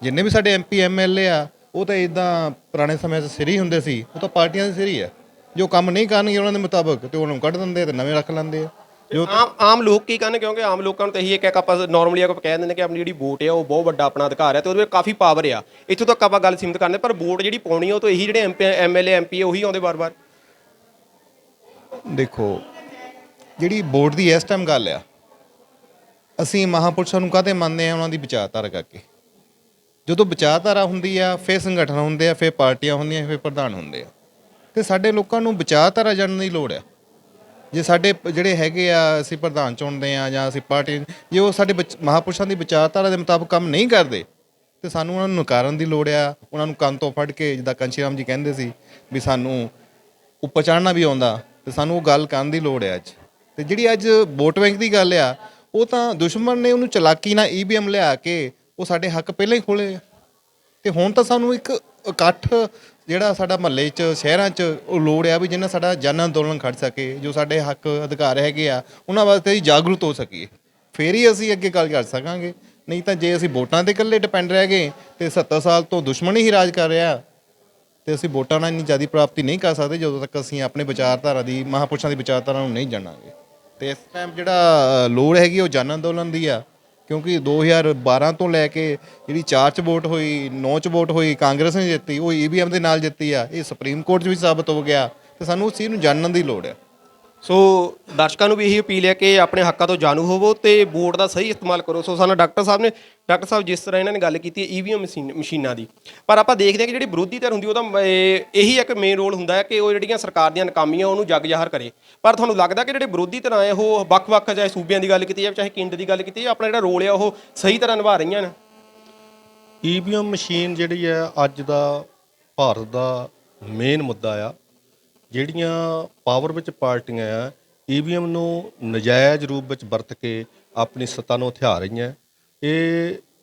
ਜਿੰਨੇ ਵੀ ਸਾਡੇ MP MLA ਆ, ਉਹ ਤਾਂ ਇੱਦਾਂ ਪੁਰਾਣੇ ਸਮਿਆਂ 'ਚ ਸਿਰ ਹੀ ਹੁੰਦੇ ਸੀ, ਉਹ ਤਾਂ ਪਾਰਟੀਆਂ ਦੇ ਸਿਰ ਹੀ ਆ। ਜੋ ਕੰਮ ਨਹੀਂ ਕਰਨਗੇ ਉਹਨਾਂ ਦੇ ਮੁਤਾਬਕ ਤੇ ਉਹਨਾਂ ਨੂੰ ਕੱਢ ਦਿੰਦੇ ਤੇ ਨਵੇਂ ਰੱਖ ਲੈਂਦੇ ਆ। ਜੋ ਆਮ ਲੋਕ ਕੀ ਕਰਨ, ਕਿਉਂਕਿ ਆਮ ਲੋਕਾਂ ਨੂੰ ਤਾਂ ਇਹੀ ਇੱਕ ਆਪਾਂ ਨਾਰਮਲੀ ਆਪਾਂ ਕਹਿ ਦਿੰਦੇ ਕਿ ਆਪਣੀ ਜਿਹੜੀ ਵੋਟ ਆ ਉਹ ਬਹੁਤ ਵੱਡਾ ਆਪਣਾ ਅਧਿਕਾਰ ਹੈ ਤੇ ਉਹਦੇ ਵਿੱਚ ਕਾਫੀ ਪਾਵਰ ਆ। ਇੱਥੋਂ ਤੱਕ ਆਪਾਂ ਗੱਲ ਸੀਮਿਤ ਕਰਦੇ, ਪਰ ਵੋਟ ਜਿਹੜੀ ਪਾਉਣੀ ਆ ਉਹ ਤਾਂ ਇਹੀ ਜਿਹੜੇ MLA MP ਉਹੀ ਆਉਂਦੇ ਵਾਰ-ਵਾਰ। ਦੇਖੋ, ਜਿਹੜੀ ਵੋਟ ਦੀ ਇਸ ਟਾਈਮ ਗੱਲ ਆ, ਅਸੀਂ ਮਹਾਂਪੁਰਸ਼ਾਂ ਨੂੰ ਕਾਹਤੇ ਮੰਨਦੇ ਆ? ਉਹਨਾਂ ਦੀ ਵਿਚਾਰਧਾਰਾ ਕਰਕੇ। ਜਦੋਂ ਵਿਚਾਰਧਾਰਾ ਹੁੰਦੀ ਆ, ਫਿਰ ਸੰਗਠਨ ਹੁੰਦੇ ਆ, ਫਿਰ ਪਾਰਟੀਆਂ ਹੁੰਦੀਆਂ, ਫਿਰ ਪ੍ਰਧਾਨ ਹੁੰਦੇ ਆ, ਤੇ ਸਾਡੇ ਲੋਕਾਂ ਨੂੰ ਵਿਚਾਰਧਾਰਾ ਜਾਣਨ ਦੀ ਲੋੜ ਆ। ਜੇ ਸਾਡੇ ਜਿਹੜੇ ਹੈਗੇ ਆ, ਅਸੀਂ ਪ੍ਰਧਾਨ ਚੁਣਦੇ ਆ ਜਾਂ ਅਸੀਂ ਪਾਰਟੀ, ਜੇ ਉਹ ਸਾਡੇ ਮਹਾਂਪੁਰਸ਼ਾਂ ਦੀ ਵਿਚਾਰਧਾਰਾ ਦੇ ਮੁਤਾਬਕ ਕੰਮ ਨਹੀਂ ਕਰਦੇ, ਤੇ ਸਾਨੂੰ ਉਹਨਾਂ ਨੂੰ ਨਕਾਰਨ ਦੀ ਲੋੜ ਆ। ਉਹਨਾਂ ਨੂੰ ਕੰਨ ਤੋਂ ਫੜ ਕੇ, ਜਿੱਦਾਂ ਕਾਂਸ਼ੀ ਰਾਮ ਜੀ ਕਹਿੰਦੇ ਸੀ ਵੀ ਸਾਨੂੰ ਉੱਪਰ ਚੜ੍ਹਨਾ ਵੀ ਆਉਂਦਾ, ਤੇ ਸਾਨੂੰ ਉਹ ਗੱਲ ਕਰਨ ਦੀ ਲੋੜ ਹੈ ਅੱਜ। ਤੇ ਜਿਹੜੀ ਅੱਜ ਵੋਟ ਬੈਂਕ ਦੀ ਗੱਲ ਆ, ਉਹ ਤਾਂ ਦੁਸ਼ਮਣ ਨੇ ਉਹਨੂੰ ਚਲਾਕੀ ਨਾਲ EVM ਲਿਆ ਕੇ ਉਹ ਸਾਡੇ ਹੱਕ ਪਹਿਲਾਂ ਹੀ ਖੋਲੇ ਆ। ਤੇ ਹੁਣ ਤਾਂ ਸਾਨੂੰ ਇੱਕ ਇਕੱਠ ਜਿਹੜਾ ਸਾਡਾ ਮਹੱਲੇ 'ਚ ਸ਼ਹਿਰਾਂ 'ਚ ਉਹ ਲੋੜ ਆ ਵੀ ਜਿਹਨਾਂ ਸਾਡਾ ਜਨ ਅੰਦੋਲਨ ਖੜ ਸਕੇ, ਜੋ ਸਾਡੇ ਹੱਕ ਅਧਿਕਾਰ ਹੈਗੇ ਆ ਉਹਨਾਂ ਵਾਸਤੇ ਅਸੀਂ ਜਾਗਰੂਕ ਹੋ ਸਕੀਏ, ਫਿਰ ਹੀ ਅਸੀਂ ਅੱਗੇ ਗੱਲ ਕਰ ਸਕਾਂਗੇ। ਨਹੀਂ ਤਾਂ ਜੇ ਅਸੀਂ ਵੋਟਾਂ 'ਤੇ ਇਕੱਲੇ ਡਿਪੈਂਡ ਰਹਿ ਗਏ ਤੇ 70 ਸਾਲ ਤੋਂ ਦੁਸ਼ਮਣ ਹੀ ਰਾਜ ਕਰ ਰਿਹਾ, ਤੇ ਅਸੀਂ ਵੋਟਾਂ ਨਾਲ ਇੰਨੀ ਜ਼ਿਆਦਾ ਪ੍ਰਾਪਤੀ ਨਹੀਂ ਕਰ ਸਕਦੇ ਜਦੋਂ ਤੱਕ ਅਸੀਂ ਆਪਣੇ ਵਿਚਾਰਧਾਰਾ ਦੀ, ਮਹਾਂਪੁਰਸ਼ਾਂ ਦੀ ਵਿਚਾਰਧਾਰਾ ਨੂੰ ਨਹੀਂ ਜਾਣਾਂਗੇ। ਤੇ ਇਸ ਟਾਈਮ ਜਿਹੜਾ ਲੋੜ ਹੈਗੀ ਉਹ ਜਨ ਅੰਦੋਲਨ ਦੀ ਆ, ਕਿਉਂਕਿ 2012 ਤੋਂ ਲੈ ਕੇ ਜਿਹੜੀ 4 'ਚ ਵੋਟ ਹੋਈ, 9 'ਚ ਵੋਟ ਹੋਈ, ਕਾਂਗਰਸ ਨੇ ਜਿੱਤੀ, ਉਹ EVM ਦੇ ਨਾਲ ਜਿੱਤੀ ਆ। ਇਹ ਸੁਪਰੀਮ ਕੋਰਟ 'ਚ ਵੀ ਸਾਬਤ ਹੋ ਗਿਆ, ਤੇ ਸਾਨੂੰ ਉਸ ਚੀਜ਼ ਨੂੰ ਜਾਣਨ ਦੀ ਲੋੜ ਆ। ਸੋ ਦਰਸ਼ਕਾਂ ਨੂੰ ਵੀ ਇਹੀ ਅਪੀਲ ਹੈ ਕਿ ਆਪਣੇ ਹੱਕਾਂ ਤੋਂ ਜਾਣੂ ਹੋਵੋ ਤੇ ਵੋਟ ਦਾ ਸਹੀ ਇਸਤੇਮਾਲ ਕਰੋ। ਸੋ ਸਾਨੂੰ ਡਾਕਟਰ ਸਾਹਿਬ ਜਿਸ ਤਰ੍ਹਾਂ ਇਹਨਾਂ ਨੇ ਗੱਲ ਕੀਤੀ EVM ਮਸ਼ੀਨਾਂ ਦੀ, ਪਰ ਆਪਾਂ ਦੇਖਦੇ ਹਾਂ ਕਿ ਜਿਹੜੀ ਵਿਰੋਧੀ ਧਿਰ ਹੁੰਦੀ ਉਹਦਾ ਇਹੀ ਇੱਕ ਮੇਨ ਰੋਲ ਹੁੰਦਾ ਹੈ ਕਿ ਉਹ ਜਿਹੜੀਆਂ ਸਰਕਾਰ ਦੀਆਂ ਨਾਕਾਮੀਆਂ ਉਹਨੂੰ ਜਗ ਜ਼ਾਹਰ ਕਰੇ। ਪਰ ਤੁਹਾਨੂੰ ਲੱਗਦਾ ਕਿ ਜਿਹੜੇ ਵਿਰੋਧੀ ਧਿਰਾਂ ਹੈ ਉਹ ਵੱਖ-ਵੱਖ, ਚਾਹੇ ਸੂਬਿਆਂ ਦੀ ਗੱਲ ਕੀਤੀ ਜਾਵੇ ਚਾਹੇ ਕੇਂਦਰ ਦੀ ਗੱਲ ਕੀਤੀ ਜਾਵੇ, ਆਪਣਾ ਜਿਹੜਾ ਰੋਲ ਹੈ ਉਹ ਸਹੀ ਤਰ੍ਹਾਂ ਨਿਭਾ ਰਹੀਆਂ ਨੇ? EVM ਮਸ਼ੀਨ ਜਿਹੜੀ ਹੈ ਅੱਜ ਦਾ ਭਾਰਤ ਦਾ ਮੇਨ ਮੁੱਦਾ ਆ। ਜਿਹੜੀਆਂ ਪਾਵਰ ਵਿੱਚ ਪਾਰਟੀਆਂ ਆ, EVM ਨੂੰ ਨਜਾਇਜ਼ ਰੂਪ ਵਿੱਚ ਵਰਤ ਕੇ ਆਪਣੀ ਸੱਤਾ ਨੂੰ ਹਥਿਆ ਰਹੀਆਂ।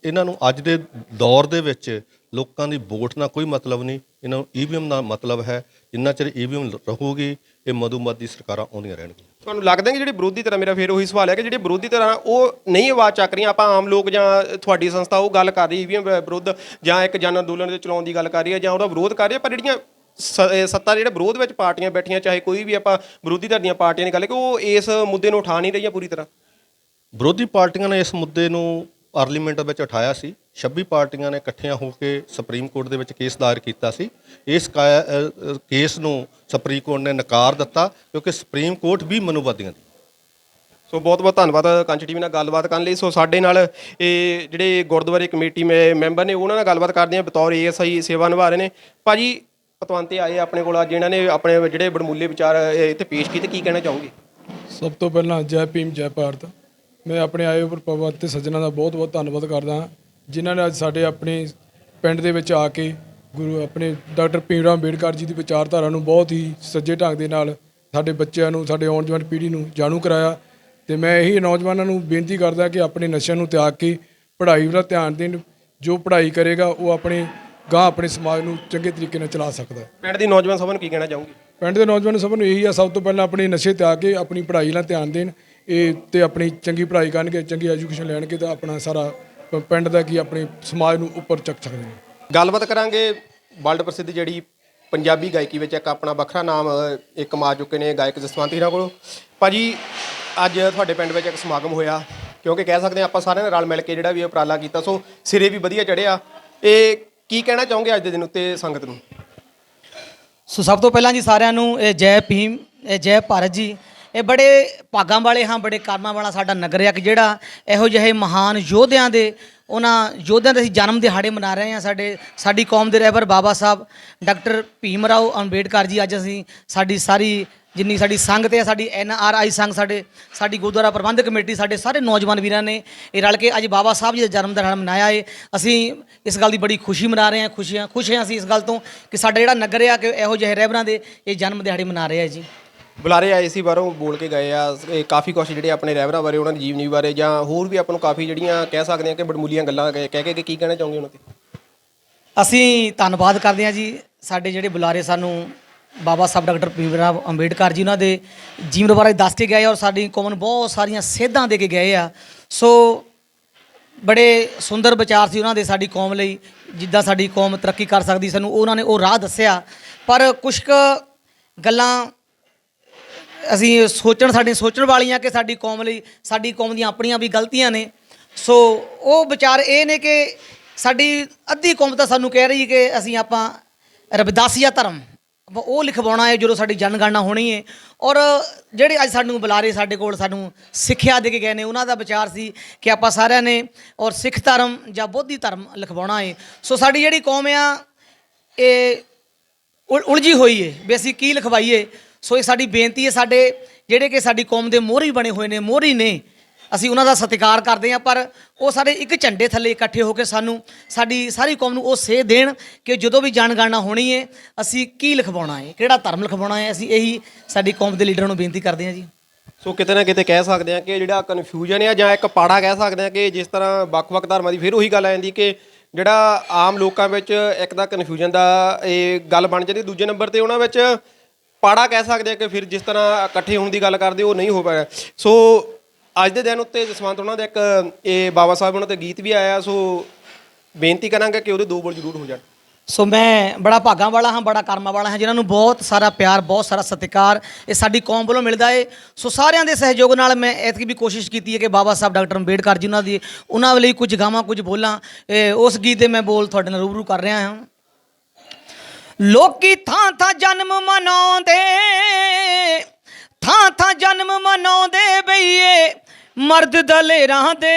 ਇਹਨਾਂ ਨੂੰ ਅੱਜ ਦੇ ਦੌਰ ਦੇ ਵਿੱਚ ਲੋਕਾਂ ਦੀ ਵੋਟ ਨਾਲ ਕੋਈ ਮਤਲਬ ਨਹੀਂ, ਇਹਨਾਂ ਨੂੰ EVM ਨਾਲ ਮਤਲਬ ਹੈ। ਜਿੰਨਾ ਚਿਰ EVM ਰਹੂਗੀ, ਇਹ ਮਧੂਮਤੀ ਸਰਕਾਰਾਂ ਆਉਂਦੀਆਂ ਰਹਿਣਗੀਆਂ। ਤੁਹਾਨੂੰ ਲੱਗਦਾ ਕਿ ਜਿਹੜੇ ਵਿਰੋਧੀ ਧਿਰਾਂ, ਮੇਰਾ ਫਿਰ ਉਹੀ ਸਵਾਲ ਹੈ ਕਿ ਜਿਹੜੇ ਵਿਰੋਧੀ ਧਿਰਾਂ ਉਹ ਨਹੀਂ ਆਵਾਜ਼ ਚੱਕ ਰਹੀਆਂ, ਆਪਾਂ ਆਮ ਲੋਕ ਜਾਂ ਤੁਹਾਡੀ ਸੰਸਥਾ ਉਹ ਗੱਲ ਕਰ ਰਹੀ EVM ਵਿਰੁੱਧ ਜਾਂ ਇੱਕ ਜਨ ਅੰਦੋਲਨ ਦੇ ਚਲਾਉਣ ਦੀ ਗੱਲ ਕਰ ਰਹੀ ਹੈ ਜਾਂ ਉਹਦਾ ਵਿਰੋਧ ਕਰ ਰਹੀ ਹੈ, ਪਰ ਜਿਹੜੀਆਂ ਸੱਤਾ ਜਿਹੜੇ ਵਿਰੋਧ ਵਿੱਚ ਪਾਰਟੀਆਂ ਬੈਠੀਆਂ, ਚਾਹੇ ਕੋਈ ਵੀ ਆਪਾਂ ਵਿਰੋਧੀ ਧਿਰ ਦੀਆਂ ਪਾਰਟੀਆਂ ਦੀ ਗੱਲ ਕਿ ਉਹ ਇਸ ਮੁੱਦੇ ਨੂੰ ਉਠਾ ਨਹੀਂ ਰਹੀਆਂ ਪੂਰੀ ਤਰ੍ਹਾਂ। ਵਿਰੋਧੀ ਪਾਰਟੀਆਂ ਨੇ ਇਸ ਮੁੱਦੇ ਨੂੰ ਪਾਰਲੀਮੈਂਟ ਵਿੱਚ ਉਠਾਇਆ ਸੀ। 26 ਪਾਰਟੀਆਂ ਨੇ ਇਕੱਠੀਆਂ ਹੋ ਕੇ ਸੁਪਰੀਮ ਕੋਰਟ ਦੇ ਵਿੱਚ ਕੇਸ ਦਾਇਰ ਕੀਤਾ ਸੀ। ਇਸ ਕੇਸ ਨੂੰ ਸੁਪਰੀਮ ਕੋਰਟ ਨੇ ਨਕਾਰ ਦਿੱਤਾ ਕਿਉਂਕਿ ਸੁਪਰੀਮ ਕੋਰਟ ਵੀ ਮਨੂਵਾਦੀਆਂ ਦੀ। ਸੋ ਬਹੁਤ ਬਹੁਤ ਧੰਨਵਾਦ ਕੰਚ ਟੀਵੀ ਨਾਲ ਗੱਲਬਾਤ ਕਰਨ ਲਈ। ਸੋ ਸਾਡੇ ਨਾਲ ਇਹ ਜਿਹੜੇ ਗੁਰਦੁਆਰੇ ਕਮੇਟੀ ਮੈਂਬਰ ਨੇ ਉਹਨਾਂ ਨਾਲ ਗੱਲਬਾਤ ਕਰਦੇ ਹਾਂ, ਬਤੌਰ ASI ਸੇਵਾ ਨਿਭਾ ਰਹੇ ਨੇ। ਭਾਜੀ ਪਤਵੰਤੇ ਆਏ ਆਪਣੇ ਕੋਲ ਅੱਜ, ਇਹਨਾਂ ਨੇ ਆਪਣੇ ਜਿਹੜੇ ਬੜਮੁੱਲੇ ਵਿਚਾਰ ਇੱਥੇ ਪੇਸ਼ ਕੀਤੇ, ਕੀ ਕਹਿਣਾ ਚਾਹੋਗੇ? ਸਭ ਤੋਂ ਪਹਿਲਾਂ ਜੈ ਭੀਮ ਜੈ ਭਾਰਤ। ਮੈਂ ਆਪਣੇ ਆਏ ਉੱਪਰ ਪਵਨ ਤੇ ਸੱਜਣਾ ਦਾ ਬਹੁਤ ਬਹੁਤ ਧੰਨਵਾਦ ਕਰਦਾ ਹਾਂ, ਜਿਨ੍ਹਾਂ ਨੇ ਅੱਜ ਸਾਡੇ ਆਪਣੇ ਪਿੰਡ ਦੇ ਵਿੱਚ ਆ ਕੇ ਗੁਰੂ ਆਪਣੇ ਡਾਕਟਰ ਭੀਮ ਰਾਓ ਅੰਬੇਡਕਰ ਜੀ ਦੀ ਵਿਚਾਰਧਾਰਾ ਨੂੰ ਬਹੁਤ ਹੀ ਸੱਜੇ ਢੰਗ ਦੇ ਨਾਲ ਸਾਡੇ ਬੱਚਿਆਂ ਨੂੰ, ਸਾਡੇ ਆਉਣ ਵਾਲੀ ਪੀੜ੍ਹੀ ਨੂੰ ਜਾਣੂ ਕਰਾਇਆ। ਤੇ ਮੈਂ ਇਹੀ ਨੌਜਵਾਨਾਂ ਨੂੰ ਬੇਨਤੀ ਕਰਦਾ ਕਿ ਆਪਣੇ ਨਸ਼ਿਆਂ ਨੂੰ ਤਿਆਗ ਕੇ ਪੜ੍ਹਾਈ ਵੱਲ ਧਿਆਨ ਦੇਣ। ਜੋ ਪੜ੍ਹਾਈ ਕਰੇਗਾ ਉਹ ਆਪਣੇ ਗਾਂ ਆਪਣੇ ਸਮਾਜ ਨੂੰ ਚੰਗੇ ਤਰੀਕੇ ਨਾਲ ਚਲਾ ਸਕਦਾ। ਪਿੰਡ ਦੀ ਨੌਜਵਾਨ ਸਭਾ ਨੂੰ ਕੀ ਕਹਿਣਾ ਚਾਹੋਗੇ? ਪਿੰਡ ਦੇ ਨੌਜਵਾਨ ਸਭ ਨੂੰ ਇਹੀ ਆ, ਸਭ ਤੋਂ ਪਹਿਲਾਂ ਆਪਣੇ ਨਸ਼ੇ ਤਿਆਗ ਕੇ ਆਪਣੀ ਪੜ੍ਹਾਈ ਨਾਲ ਧਿਆਨ ਦੇਣ ਤੇ ਆਪਣੀ ਚੰਗੀ ਪੜ੍ਹਾਈ ਕਰਨਗੇ, ਚੰਗੀ ਐਜੂਕੇਸ਼ਨ ਲੈਣਗੇ ਤਾਂ ਆਪਣਾ ਸਾਰਾ ਪਿੰਡ ਦਾ ਕੀ ਆਪਣੇ ਸਮਾਜ ਨੂੰ ਉੱਪਰ ਚੱਕ ਸਕਦੇ ਨੇ। ਗੱਲਬਾਤ ਕਰਾਂਗੇ ਵਰਲਡ ਪ੍ਰਸਿੱਧ ਜਿਹੜੀ ਪੰਜਾਬੀ ਗਾਇਕੀ ਵਿੱਚ ਇੱਕ ਆਪਣਾ ਵੱਖਰਾ ਨਾਮ ਕਮਾ ਚੁੱਕੇ ਨੇ ਗਾਇਕ ਜਸਵੰਤ ਹੀਰਾਂ ਕੋਲੋਂ। ਭਾਜੀ ਅੱਜ ਤੁਹਾਡੇ ਪਿੰਡ ਵਿੱਚ ਇੱਕ ਸਮਾਗਮ ਹੋਇਆ, ਕਿਉਂਕਿ ਕਹਿ ਸਕਦੇ ਹਾਂ ਆਪਾਂ ਸਾਰਿਆਂ ਨੇ ਰਲ ਮਿਲ ਕੇ ਜਿਹੜਾ ਵੀ ਇਹ ਉਪਰਾਲਾ ਕੀਤਾ, ਸੋ ਸਿਰੇ ਵੀ ਵਧੀਆ ਚੜ੍ਹਿਆ। ਇਹ ਕੀ ਕਹਿਣਾ ਚਾਹੋਗੇ ਅੱਜ ਦੇ ਦਿਨ ਉੱਤੇ ਸੰਗਤ ਨੂੰ? ਸੋ ਸਭ ਤੋਂ ਪਹਿਲਾਂ ਜੀ ਸਾਰਿਆਂ ਨੂੰ ਇਹ ਜੈ ਭੀਮ, ਇਹ ਜੈ ਭਾਰਤ ਜੀ। ਇਹ ਬੜੇ ਭਾਗਾਂ ਵਾਲੇ ਹਾਂ, ਬੜੇ ਕਰਮਾਂ ਵਾਲਾ ਸਾਡਾ ਨਗਰ ਆ ਕਿ ਜਿਹੜਾ ਇਹੋ ਜਿਹੇ ਮਹਾਨ ਯੋਧਿਆਂ ਦੇ ਉਹਨਾਂ ਯੋਧਿਆਂ ਦੇ ਅਸੀਂ ਜਨਮ ਦਿਹਾੜੇ ਮਨਾ ਰਹੇ ਹਾਂ। ਸਾਡੀ ਕੌਮ ਦੇ ਰਹਿਬਰ ਬਾਬਾ ਸਾਹਿਬ ਡਾਕਟਰ ਭੀਮ ਰਾਓ ਅੰਬੇਡਕਰ ਜੀ, ਅੱਜ ਅਸੀਂ ਸਾਡੀ ਸਾਰੀ ਜਿੰਨੀ ਸਾਡੀ ਸੰਗਤ ਹੈ, ਸਾਡੀ NRI ਸੰਘ, ਸਾਡੀ ਗੁਰਦੁਆਰਾ ਪ੍ਰਬੰਧਕ ਕਮੇਟੀ, ਸਾਡੇ ਸਾਰੇ ਨੌਜਵਾਨ ਵੀਰਾਂ ਨੇ ਇਹ ਰਲ ਕੇ ਅੱਜ ਬਾਬਾ ਸਾਹਿਬ ਜੀ ਦਾ ਜਨਮ ਦਿਹਾੜਾ ਮਨਾਇਆ ਹੈ। ਅਸੀਂ ਇਸ ਗੱਲ ਦੀ ਬੜੀ ਖੁਸ਼ੀ ਮਨਾ ਰਹੇ ਹਾਂ, ਖੁਸ਼ ਹਾਂ ਅਸੀਂ ਇਸ ਗੱਲ ਤੋਂ ਕਿ ਸਾਡਾ ਜਿਹੜਾ ਨਗਰ ਆ ਕਿ ਇਹੋ ਜਿਹੇ ਰਹਿਬਰਾਂ ਦੇ ਇਹ ਜਨਮ ਦਿਹਾੜੇ ਮਨਾ ਰਹੇ ਆ ਜੀ। ਬੁਲਾਰੇ ਆਏ ਸੀ ਬਾਹਰੋਂ, ਬੋਲ ਕੇ ਗਏ ਆ ਇਹ ਕਾਫੀ ਕੁਛ ਜਿਹੜੇ ਆਪਣੇ ਰਹਿਬਰਾਂ ਬਾਰੇ, ਉਹਨਾਂ ਦੀ ਜੀਵਨੀ ਬਾਰੇ, ਜਾਂ ਹੋਰ ਵੀ ਆਪਾਂ ਨੂੰ ਕਾਫੀ ਜਿਹੜੀਆਂ ਕਹਿ ਸਕਦੇ ਹਾਂ ਕਿ ਬੜਮੁੱਲੀਆਂ ਗੱਲਾਂ ਕਹਿ ਕੇ ਕੀ ਕਹਿਣਾ ਚਾਹੋਗੇ ਉਹਨਾਂ 'ਤੇ? ਅਸੀਂ ਧੰਨਵਾਦ ਕਰਦੇ ਹਾਂ ਜੀ ਸਾਡੇ ਜਿਹੜੇ ਬੁਲਾਰੇ ਸਾਨੂੰ ਬਾਬਾ ਸਾਹਿਬ ਡਾਕਟਰ ਭੀਮ ਰਾਓ ਅੰਬੇਡਕਰ ਜੀ ਉਹਨਾਂ ਦੇ ਜੀਵਨ ਬਾਰੇ ਦੱਸ ਕੇ ਗਏ ਔਰ ਸਾਡੀ ਕੌਮ ਨੂੰ ਬਹੁਤ ਸਾਰੀਆਂ ਸੇਧਾਂ ਦੇ ਕੇ ਗਏ ਆ। ਸੋ ਬੜੇ ਸੁੰਦਰ ਵਿਚਾਰ ਸੀ ਉਹਨਾਂ ਦੇ ਸਾਡੀ ਕੌਮ ਲਈ, ਜਿੱਦਾਂ ਸਾਡੀ ਕੌਮ ਤਰੱਕੀ ਕਰ ਸਕਦੀ ਸਾਨੂੰ ਉਹਨਾਂ ਨੇ ਉਹ ਰਾਹ ਦੱਸਿਆ। ਪਰ ਕੁਛ ਕੁ ਗੱਲਾਂ ਅਸੀਂ ਸੋਚਣ ਵਾਲੀਆਂ ਕਿ ਸਾਡੀ ਕੌਮ ਲਈ, ਸਾਡੀ ਕੌਮ ਦੀਆਂ ਆਪਣੀਆਂ ਵੀ ਗਲਤੀਆਂ ਨੇ। ਸੋ ਉਹ ਵਿਚਾਰ ਇਹ ਨੇ ਕਿ ਸਾਡੀ ਅੱਧੀ ਕੌਮ ਤਾਂ ਸਾਨੂੰ ਕਹਿ ਰਹੀ ਕਿ ਅਸੀਂ ਆਪਾਂ ਰਵਿਦਾਸੀਆ ਧਰਮ ਉਹ ਲਿਖਵਾਉਣਾ ਹੈ ਜਦੋਂ ਸਾਡੀ ਜਨਗਣਨਾ ਹੋਣੀ ਹੈ। ਔਰ ਜਿਹੜੇ ਅੱਜ ਸਾਨੂੰ ਬੁਲਾਰੇ ਸਾਡੇ ਕੋਲ ਸਾਨੂੰ ਸਿੱਖਿਆ ਦੇ ਕੇ ਗਏ ਨੇ, ਉਹਨਾਂ ਦਾ ਵਿਚਾਰ ਸੀ ਕਿ ਆਪਾਂ ਸਾਰਿਆਂ ਨੇ ਔਰ ਸਿੱਖ ਧਰਮ ਜਾਂ ਬੋਧੀ ਧਰਮ ਲਿਖਵਾਉਣਾ ਹੈ। ਸੋ ਸਾਡੀ ਜਿਹੜੀ ਕੌਮ ਆ ਇਹ ਉਲਝੀ ਹੋਈ ਹੈ ਵੀ ਅਸੀਂ ਕੀ ਲਿਖਵਾਈਏ। ਸੋ ਇਹ ਸਾਡੀ ਬੇਨਤੀ ਹੈ, ਸਾਡੇ ਜਿਹੜੇ ਕਿ ਸਾਡੀ ਕੌਮ ਦੇ ਮੋਹਰੀ ਬਣੇ ਹੋਏ ਨੇ, ਮੋਹਰੀ ਨੇ, ਅਸੀਂ ਉਹਨਾਂ ਦਾ ਸਤਿਕਾਰ ਕਰਦੇ ਹਾਂ, ਪਰ ਉਹ ਸਾਰੇ ਇੱਕ ਝੰਡੇ ਥੱਲੇ ਇਕੱਠੇ ਹੋ ਕੇ ਸਾਨੂੰ ਸਾਡੀ ਸਾਰੀ ਕੌਮ ਨੂੰ ਉਹ ਸੇਧ ਦੇਣ ਕਿ ਜਦੋਂ ਵੀ ਜਨਗਣਨਾ ਹੋਣੀ ਹੈ ਅਸੀਂ ਕੀ ਲਿਖਵਾਉਣਾ ਹੈ, ਕਿਹੜਾ ਧਰਮ ਲਿਖਵਾਉਣਾ ਹੈ। ਅਸੀਂ ਇਹੀ ਸਾਡੀ ਕੌਮ ਦੇ ਲੀਡਰਾਂ ਨੂੰ ਬੇਨਤੀ ਕਰਦੇ ਹਾਂ ਜੀ। ਸੋ ਕਿਤੇ ਨਾ ਕਿਤੇ ਕਹਿ ਸਕਦੇ ਹਾਂ ਕਿ ਜਿਹੜਾ ਕਨਫਿਊਜ਼ਨ ਹੈ ਜਾਂ ਇੱਕ ਪਾੜਾ ਕਹਿ ਸਕਦੇ ਹਾਂ ਕਿ ਜਿਸ ਤਰ੍ਹਾਂ ਵੱਖ-ਵੱਖ ਧਰਮਾਂ ਦੀ ਫਿਰ ਉਹੀ ਗੱਲ ਆ ਜਾਂਦੀ ਕਿ ਜਿਹੜਾ ਆਮ ਲੋਕਾਂ ਵਿੱਚ ਇੱਕ ਤਾਂ ਕਨਫਿਊਜ਼ਨ ਦਾ ਇਹ ਗੱਲ ਬਣ ਜਾਂਦੀ, ਦੂਜੇ ਨੰਬਰ 'ਤੇ ਉਹਨਾਂ ਵਿੱਚ ਪਾੜਾ ਕਹਿ ਸਕਦੇ ਹਾਂ ਕਿ ਫਿਰ ਜਿਸ ਤਰ੍ਹਾਂ ਇਕੱਠੇ ਹੋਣ ਦੀ ਗੱਲ ਕਰਦੇ ਉਹ ਨਹੀਂ ਹੋ ਪਾਇਆ। ਸੋ ਅੱਜ ਦੇ ਦਿਨ ਉੱਤੇ ਜਸਵੰਤ ਉਹਨਾਂ ਦਾ ਇੱਕ ਇਹ ਬਾਬਾ ਸਾਹਿਬ ਉਹਨਾਂ 'ਤੇ ਗੀਤ ਵੀ ਆਇਆ, ਸੋ ਬੇਨਤੀ ਕਰਾਂਗਾ ਕਿ ਉਹਦੇ 2 ਬੋਲ ਜ਼ਰੂਰ ਹੋ ਜਾਣ। ਸੋ ਮੈਂ ਬੜਾ ਭਾਗਾਂ ਵਾਲਾ ਹਾਂ, ਬੜਾ ਕਰਮਾਂ ਵਾਲਾ ਹਾਂ ਜਿਨ੍ਹਾਂ ਨੂੰ ਬਹੁਤ ਸਾਰਾ ਪਿਆਰ, ਬਹੁਤ ਸਾਰਾ ਸਤਿਕਾਰ ਇਹ ਸਾਡੀ ਕੌਮ ਵੱਲੋਂ ਮਿਲਦਾ ਹੈ। ਸੋ ਸਾਰਿਆਂ ਦੇ ਸਹਿਯੋਗ ਨਾਲ ਮੈਂ ਐਤਕੀ ਵੀ ਕੋਸ਼ਿਸ਼ ਕੀਤੀ ਹੈ ਕਿ ਬਾਬਾ ਸਾਹਿਬ ਡਾਕਟਰ ਅੰਬੇਡਕਰ ਜੀ ਉਹਨਾਂ ਲਈ ਕੁਝ ਗਾਵਾਂ, ਕੁਝ ਬੋਲਾਂ। ਉਸ ਗੀਤ ਦੇ ਮੈਂ ਬੋਲ ਤੁਹਾਡੇ ਨਾਲ ਰੂਬਰੂ ਕਰ ਰਿਹਾ ਹਾਂ। ਲੋਕੀ ਥਾਂ ਥਾਂ ਜਨਮ ਮਨਾਉਂਦੇ, ਥਾਂ ਥਾਂ ਜਨਮ ਮਨਾਉਂਦੇ ਬਈਏ ਮਰਦ ਦਲੇਰਾਂ ਦੇ,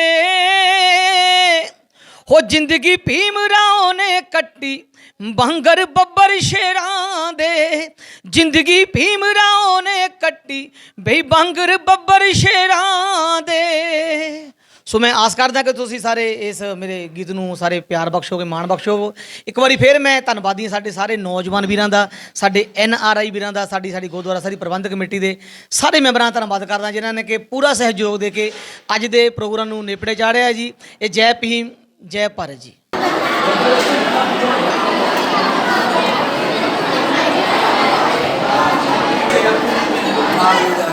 ਹੋ ਜ਼ਿੰਦਗੀ ਭੀਮ ਰਾਓ ਨੇ ਕੱਟੀ ਬਾਂਗਰ ਬੱਬਰ ਸ਼ੇਰਾਂ ਦੇ, ਜ਼ਿੰਦਗੀ ਭੀਮ ਰਾਓ ਨੇ ਕੱਟੀ ਬਈ ਬਾਂਗਰ ਬੱਬਰ ਸ਼ੇਰਾਂ ਦੇ। ਸੋ ਮੈਂ ਆਸ ਕਰਦਾ ਕਿ ਤੁਸੀਂ ਸਾਰੇ ਇਸ ਮੇਰੇ ਗੀਤ ਨੂੰ ਸਾਰੇ ਪਿਆਰ ਬਖਸ਼ੋਗੇ, ਮਾਣ ਬਖਸ਼ੋ। ਇੱਕ ਵਾਰੀ ਫਿਰ ਮੈਂ ਧੰਨਵਾਦੀ ਹਾਂ ਸਾਡੇ ਸਾਰੇ ਨੌਜਵਾਨ ਵੀਰਾਂ ਦਾ, ਸਾਡੇ NRI ਵੀਰਾਂ ਦਾ, ਸਾਡੀ ਗੁਰਦੁਆਰਾ ਸਾਰੀ ਪ੍ਰਬੰਧਕ ਕਮੇਟੀ ਦੇ ਸਾਰੇ ਮੈਂਬਰਾਂ ਦਾ ਧੰਨਵਾਦ ਕਰਦਾ ਜਿਨ੍ਹਾਂ ਨੇ ਕਿ ਪੂਰਾ ਸਹਿਯੋਗ ਦੇ ਕੇ ਅੱਜ ਦੇ ਪ੍ਰੋਗਰਾਮ ਨੂੰ ਨੇਪੜੇ ਚਾੜਿਆ ਜੀ। ਇਹ ਜੈ ਭੀਮ, ਜੈ ਭਾਰਤ ਜੀ। Hallelujah.